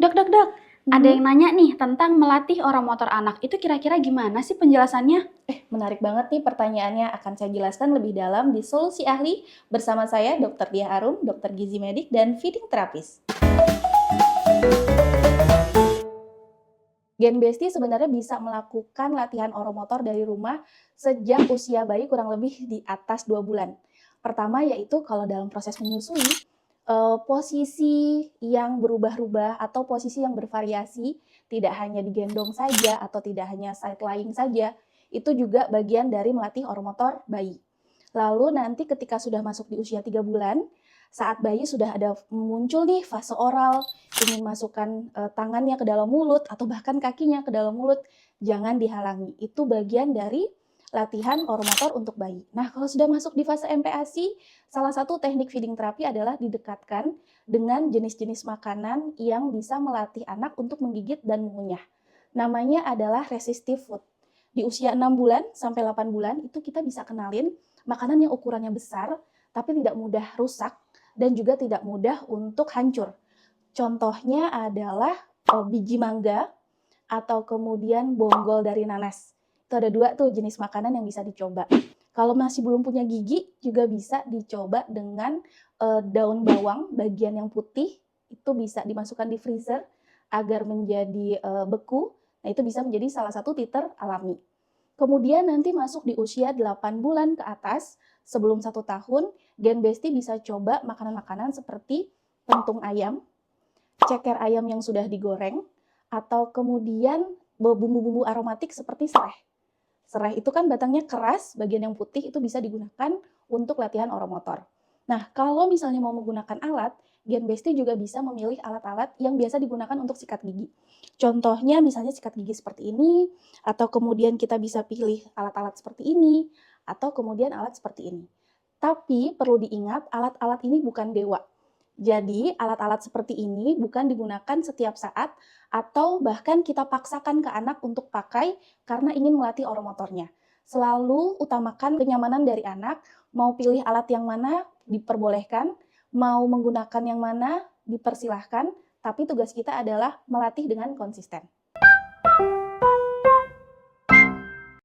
Dok, dok, dok. Ada Mhm. yang nanya nih tentang melatih oromotor anak. Itu kira-kira gimana sih penjelasannya? Menarik banget nih pertanyaannya. Akan saya jelaskan lebih dalam di Solusi Ahli bersama saya Dr. Dia Arum, dokter gizi medik dan feeding terapis. Gen Besti sebenarnya bisa melakukan latihan oromotor dari rumah sejak usia bayi kurang lebih di atas 2 bulan. Pertama yaitu kalau dalam proses menyusui, posisi yang berubah-ubah atau posisi yang bervariasi, tidak hanya digendong saja atau tidak hanya side lying saja, itu juga bagian dari melatih oromotor bayi. Lalu nanti ketika sudah masuk di usia 3 bulan, saat bayi sudah ada muncul nih fase oral, ingin masukkan tangannya ke dalam mulut atau bahkan kakinya ke dalam mulut, jangan dihalangi. Itu bagian dari latihan oromotor untuk bayi. Nah, kalau sudah masuk di fase MPASI, salah satu teknik feeding terapi adalah didekatkan dengan jenis-jenis makanan yang bisa melatih anak untuk menggigit dan mengunyah. Namanya adalah resistive food. Di usia 6 bulan sampai 8 bulan itu kita bisa kenalin makanan yang ukurannya besar tapi tidak mudah rusak dan juga tidak mudah untuk hancur. Contohnya adalah biji mangga atau kemudian bonggol dari nanas. Itu ada 2 tuh jenis makanan yang bisa dicoba. Kalau masih belum punya gigi juga bisa dicoba dengan daun bawang bagian yang putih, itu bisa dimasukkan di freezer agar menjadi beku. Nah, itu bisa menjadi salah satu titer alami. Kemudian nanti masuk di usia 8 bulan ke atas, sebelum 1 tahun, Gen Besti bisa coba makanan-makanan seperti pentung ayam, ceker ayam yang sudah digoreng, atau kemudian bumbu-bumbu aromatik seperti serai. Serai itu kan batangnya keras, bagian yang putih itu bisa digunakan untuk latihan oromotor. Nah, kalau misalnya mau menggunakan alat, Gen Besti juga bisa memilih alat-alat yang biasa digunakan untuk sikat gigi. Contohnya misalnya sikat gigi seperti ini, atau kemudian kita bisa pilih alat-alat seperti ini, atau kemudian alat seperti ini. Tapi perlu diingat, alat-alat ini bukan dewa. Jadi, alat-alat seperti ini bukan digunakan setiap saat atau bahkan kita paksakan ke anak untuk pakai karena ingin melatih oromotornya. Selalu utamakan kenyamanan dari anak, mau pilih alat yang mana diperbolehkan, mau menggunakan yang mana dipersilahkan, tapi tugas kita adalah melatih dengan konsisten.